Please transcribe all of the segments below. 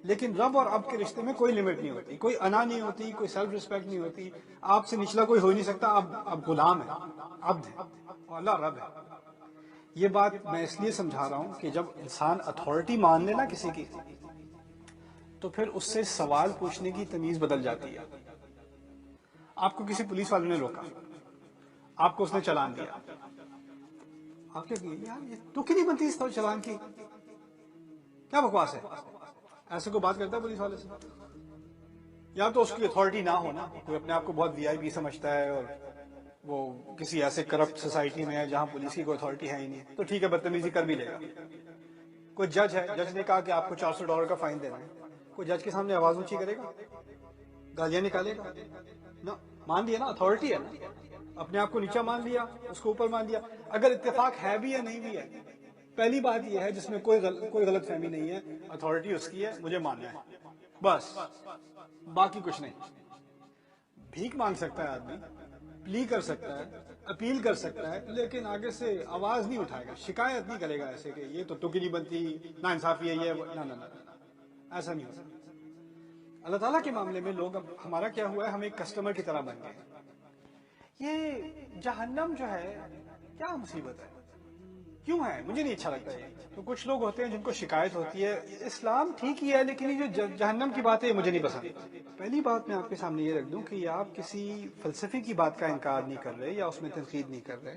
لیکن رب اور اب کے رشتے میں کوئی لمٹ نہیں ہوتی، کوئی انا نہیں ہوتی، کوئی سیلف ریسپیکٹ نہیں ہوتی. آپ سے نچلا کوئی ہو ہی نہیں سکتا. اب غلام ہے، عبد ہے، اور اللہ رب ہے. یہ بات میں اس لیے سمجھا رہا ہوں کہ جب انسان اتھارٹی مان لے نا کسی کی، تو پھر اس سے سوال پوچھنے کی تمیز بدل جاتی ہے. آپ کو کسی پولیس والے نے روکا، آپ کو اس نے چلان دیا، آپ کیا کیے؟ یار یہ تو نہیں بنتی اس طرح چلان کی، کیا بکواس ہے؟ ایسے کو بات کرتا ہے پولیس والے سے؟ یا تو اس کی اتھارٹی نہ ہونا، کوئی اپنے آپ کو بہت وی آئی پی سمجھتا ہے اور وہ کسی ایسے کرپٹ سوسائٹی میں ہے جہاں پولیس کی کوئی اتھارٹی ہے ہی نہیں، تو ٹھیک ہے بدتمیزی کر بھی لے گا. کوئی جج ہے، جج نے کہا کہ آپ کو $400 کا فائن دینا ہے، کوئی جج کے سامنے آواز اونچی کرے گا؟ گالیاں نکالے گا؟ نہ، مان لیا نا، اتھارٹی ہے نا، اپنے آپ کو نیچا مان لیا، اس کو اوپر مان لیا. اگر اتفاق ہے بھی یا نہیں بھی ہے، پہلی بات یہ ہے جس میں کوئی غلط فہمی نہیں ہے، اتھارٹی اس کی ہے، مجھے ماننا ہے بس، باقی کچھ نہیں. بھیک مانگ سکتا ہے آدمی، پلی کر سکتا ہے، اپیل کر سکتا ہے، لیکن آگے سے آواز نہیں اٹھائے گا، شکایت نہیں کرے گا ایسے کہ یہ تو تکی نہیں بنتی، نا انصافی ہے، یہ نہ، ایسا نہیں ہوتا. اللہ تعالیٰ کے معاملے میں لوگ، اب ہمارا کیا ہوا ہے، ہم ایک کسٹمر کی طرح بن گئے. یہ جہنم جو ہے کیا مصیبت ہے، کیوں ہے؟ مجھے نہیں اچھا لگتا یہ. تو کچھ لوگ ہوتے ہیں جن کو شکایت ہوتی ہے اسلام ٹھیک ہی ہے لیکن یہ جو جہنم کی بات ہے یہ مجھے نہیں پسند. پہلی بات میں آپ کے سامنے یہ رکھ دوں کہ آپ کسی فلسفے کی بات کا انکار نہیں کر رہے یا اس میں تنقید نہیں کر رہے،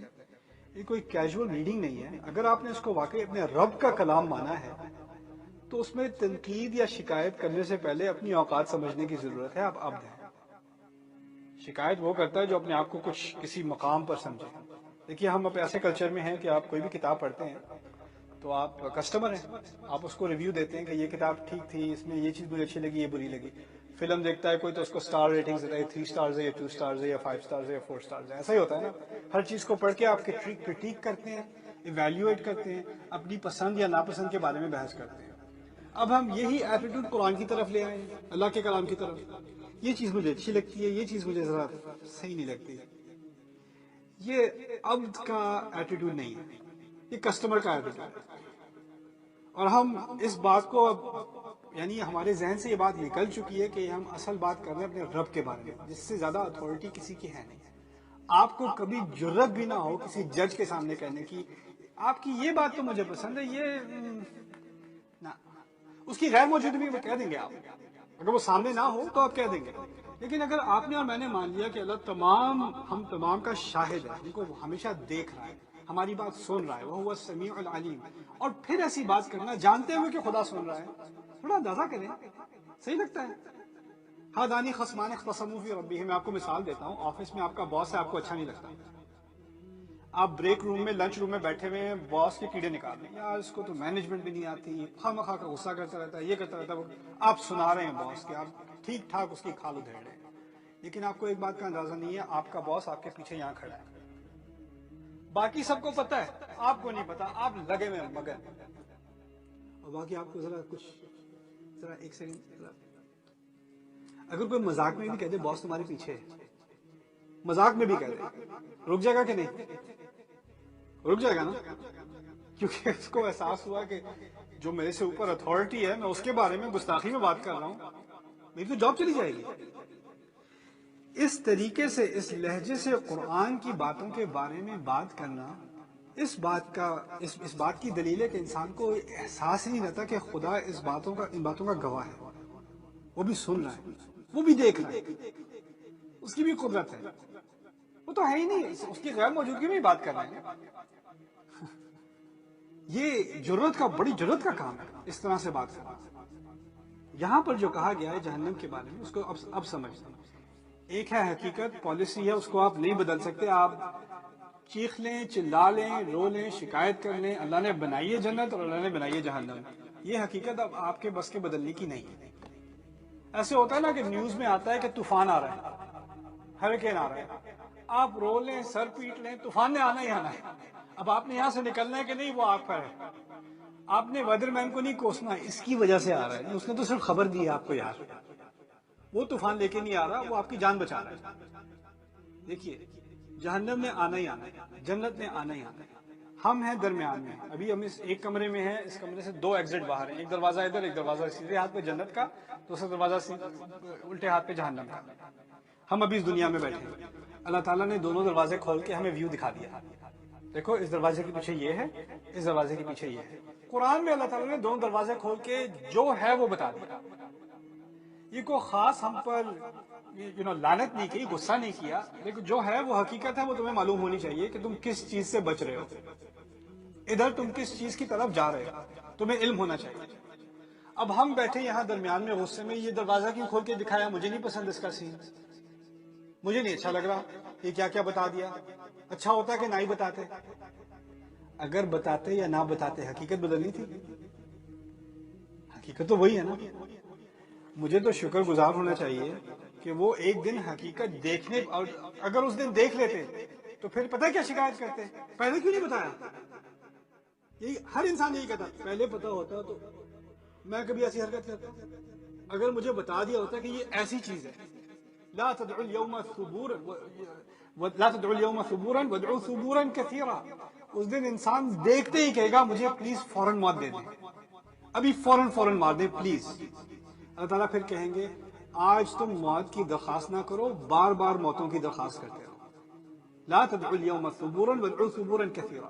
یہ کوئی کیجول ریڈنگ نہیں ہے. اگر آپ نے اس کو واقعی اپنے رب کا کلام مانا ہے تو اس میں تنقید یا شکایت کرنے سے پہلے اپنی اوقات سمجھنے کی ضرورت ہے. آپ عبد ہیں. شکایت وہ کرتا ہے جو اپنے آپ کو کسی مقام پر سمجھے. دیکھیے ہم اب ایسے کلچر میں ہیں کہ آپ کوئی بھی کتاب پڑھتے ہیں تو آپ کسٹمر ہیں، آپ اس کو ریویو دیتے ہیں کہ یہ کتاب ٹھیک تھی، اس میں یہ چیز مجھے اچھی لگی، یہ بری لگی. فلم دیکھتا ہے کوئی تو اس کو سٹار ریٹنگز دیتا ہے، 3 سٹارز ہے یا 2 سٹارز ہے یا 5 سٹارز ہے یا 4 سٹارز ہے. ایسا ہی ہوتا ہے نا. ہر چیز کو پڑھ کے آپ کرٹیک کرتے ہیں، ایویلیویٹ کرتے ہیں، اپنی پسند یا ناپسند کے بارے میں بحث کرتے ہیں. اب ہم یہی ایٹیٹیوڈ قرآن کی طرف لے آئیں، اللہ کے کلام کی طرف. یہ چیز مجھے اچھی لگتی ہے، یہ چیز مجھے ذرا صحیح نہیں لگتی. یہ عبد کا ایٹیٹیوڈ نہیں ہے، یہ کسٹمر کا ایٹیٹیوڈ ہے. اور ہم اس بات کو یعنی ہمارے ذہن سے یہ بات نکل چکی ہے کہ ہم اصل بات کر رہے ہیں اپنے رب کے بارے میں جس سے زیادہ اتھارٹی کسی کی ہے نہیں. آپ کو کبھی جرت بھی نہ ہو کسی جج کے سامنے کہنے کی آپ کی یہ بات تو مجھے پسند ہے، یہ نہ، اس کی غیر موجودگی میں کہہ دیں گے. آپ اگر وہ سامنے نہ ہو تو آپ کہہ دیں گے. لیکن اگر آپ نے اور میں نے مان لیا کہ اللہ ہم تمام کا شاہد ہے، ہم کو ہمیشہ دیکھ رہا ہے، ہماری بات سن رہا ہے، وہ ہوا السمیع العلیم، اور پھر ایسی بات کرنا جانتے ہوئے کہ خدا سن رہا ہے، تھوڑا اندازہ کریں، صحیح لگتا ہے؟ ہادانی خصمان اختصموا فی ربہم. میں آپ کو مثال دیتا ہوں. آفس میں آپ کا باس ہے، آپ کو اچھا نہیں لگتا، آپ بریک روم میں لنچ روم میں بیٹھے ہوئے ہیں، باس کے کیڑے نکال رہے ہیں، یار اس کو تو مینجمنٹ بھی نہیں آتی، خواہ مخواہ کا غصہ کرتا رہتا ہے، یہ کرتا رہتا ہے. آپ سنا رہے ہیں باس کے، آپ ٹھیک ٹھاک اس کی کھال ادھیڑ رہے ہیں، لیکن آپ کو ایک بات کا اندازہ نہیں ہے، آپ کا باس آپ کے پیچھے یہاں کھڑا ہے. باقی سب کو پتہ ہے، آپ کو نہیں پتا، آپ لگے ہوئے مگن. اور باقی آپ کو ذرا ایک سیکنڈ، اگر کوئی مذاق میں بھی کہہ دے باس تمہارے پیچھے ہے، مذاق میں بھی کہہ دے، رک جائے گا کہ نہیں؟ رک جائے گا نا، کیونکہ اس کو احساس ہوا کہ جو میرے سے اوپر اتھارٹی ہے، میں اس کے بارے میں گستاخی میں بات کر رہا ہوں، میری تو جاب چلی جائے گی. اس طریقے سے، اس لہجے سے قرآن کی باتوں کے بارے میں بات کرنا، اس بات کی دلیل ہے کہ انسان کو احساس ہی نہیں رہتا کہ خدا ان باتوں کا گواہ ہے، وہ بھی سن رہا ہے، وہ بھی دیکھ رہا ہے، اس کی بھی قدرت ہے، وہ تو ہے ہی نہیں، اس کی غیر موجودگی میں ہی بات کر رہے ہیں. یہ بڑی جرت کا کام ہے اس طرح سے بات کرنا. یہاں پر جو کہا گیا ہے جہنم کے بارے میں، اس کو اب سمجھتے ہیں. ایک ہے حقیقت، پالیسی ہے، اس کو آپ نہیں بدل سکتے. آپ چیخ لیں، چلا لیں، رو لیں، شکایت کر لیں، اللہ نے بنائی ہے جنت اور اللہ نے بنائی ہے جہنم، یہ حقیقت اب آپ کے بس کے بدلنے کی نہیں ہے. ایسے ہوتا ہے نا کہ نیوز میں آتا ہے کہ طوفان آ رہا ہے، ہریکین آ رہا ہے، آپ رو لیں، سر پیٹ لیں، طوفان نے آنا ہی آنا ہے. اب آپ نے یہاں سے نکلنا ہے کہ نہیں، وہ آپ پر ہے. آپ نے ویدر مین کو نہیں کوسنا، اس کی وجہ سے آ رہا ہے، اس نے تو صرف خبر دی ہے آپ کو. یار وہ طوفان لے کے نہیں آ رہا، وہ آپ کی جان بچا رہا ہے. دیکھیے جہنم نے آنا ہی آنا ہے، جنت نے آنا ہی آنا ہے. ہم ہیں درمیان میں، ابھی ہم اس ایک کمرے میں ہیں، اس کمرے سے دو ایگزٹ باہر ہیں، ایک دروازہ ادھر، ایک دروازہ سیدھے ہاتھ پہ جنت کا، دوسرا دروازہ الٹے ہاتھ پہ جہنم کا۔ ہم ابھی اس دنیا میں بیٹھے ہیں، اللہ تعالیٰ نے دونوں دروازے کھول کے ہمیں ویو دکھا دیا، دیکھو اس دروازے کے پیچھے یہ ہے، اس دروازے کے پیچھے یہ ہے۔ قرآن میں اللہ تعالیٰ نے دونوں دروازے کھول کے جو ہے وہ بتا دیا۔ یہ کوئی خاص ہم پر لعنت نہیں کی، غصہ نہیں کیا، لیکن جو ہے وہ حقیقت ہے، وہ تمہیں معلوم ہونی چاہیے کہ تم کس چیز سے بچ رہے ہو، ادھر تم کس چیز کی طرف جا رہے ہو، تمہیں علم ہونا چاہیے۔ اب ہم بیٹھے یہاں درمیان میں غصے میں، یہ دروازہ کیوں کھول کے دکھایا؟ مجھے نہیں پسند اس کا سین، مجھے نہیں اچھا لگ رہا، یہ کیا کیا بتا دیا۔ اچھا ہوتا کہ نہ ہی بتاتے، اگر بتاتے یا نہ بتاتے حقیقت بدلنی تھی، حقیقت تو وہی ہے نا۔ مجھے تو شکر گزار ہونا چاہیے کہ وہ ایک دن حقیقت دیکھنے، اور اگر اس دن دیکھ لیتے تو پھر پتہ کیا شکایت کرتے، پہلے کیوں نہیں بتایا؟ یہی ہر انسان یہی کہتا، پہلے پتہ ہوتا تو میں کبھی ایسی حرکت کرتا، اگر مجھے بتا دیا ہوتا کہ یہ ایسی چیز ہے۔ لا تدعوا اليوم ثبورا لا تدعوا اليوم ثبورا وادعوا ثبورا كثيرا۔ اس دن انسان دیکھتے ہی کہے گا مجھے پلیز فوراً موت دے دیں، ابھی فوراً مار دیں پلیز۔ اللہ تعالیٰ پھر کہیں گے آج تم موت کی درخواست نہ کرو، بار بار موتوں کی درخواست کرتے رہو۔ لا تدعوا اليوم ثبورا وادعوا ثبورا كثيرا۔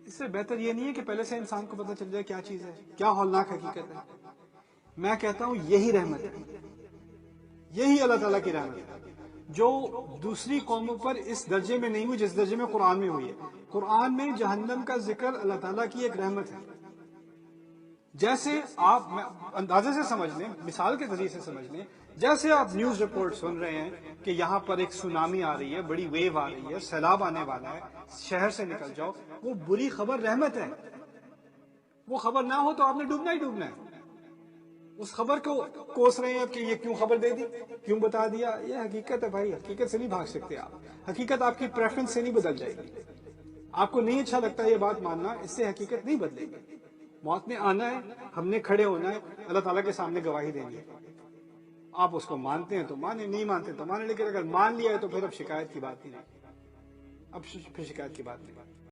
اس سے بہتر یہ نہیں ہے کہ پہلے سے انسان کو پتہ چل جائے کیا چیز ہے، کیا ہولناک حقیقت ہے۔ میں کہتا ہوں یہی رحمت ہے، یہی اللہ تعالیٰ کی رحمت ہے، جو دوسری قوموں پر اس درجے میں نہیں ہوئی جس درجے میں قرآن میں ہوئی ہے۔ قرآن میں جہنم کا ذکر اللہ تعالیٰ کی ایک رحمت ہے۔ جیسے آپ اندازے سے سمجھ لیں، مثال کے ذریعے سے سمجھ لیں، جیسے آپ نیوز رپورٹ سن رہے ہیں کہ یہاں پر ایک سونامی آ رہی ہے، بڑی ویو آ رہی ہے، سیلاب آنے والا ہے، شہر سے نکل جاؤ، وہ بری خبر رحمت ہے۔ وہ خبر نہ ہو تو آپ نے ڈوبنا ہی ڈوبنا ہے۔ اس خبر کو کوس رہے ہیں کہ یہ کیوں خبر دے دی، کیوں بتا دیا، یہ حقیقت ہے بھائی، حقیقت سے نہیں بھاگ سکتے آپ، حقیقت آپ کی پریفرنس سے نہیں بدل جائے گی۔ آپ کو نہیں اچھا لگتا یہ بات ماننا، اس سے حقیقت نہیں بدلے گی۔ موت نے آنا ہے، ہم نے کھڑے ہونا ہے، اللہ تعالیٰ کے سامنے گواہی دینی ہے۔ آپ اس کو مانتے ہیں تو مانے، نہیں مانتے تو مانے، لیکن اگر مان لیا ہے تو پھر اب شکایت کی بات نہیں، اب پھر شکایت کی بات نہیں۔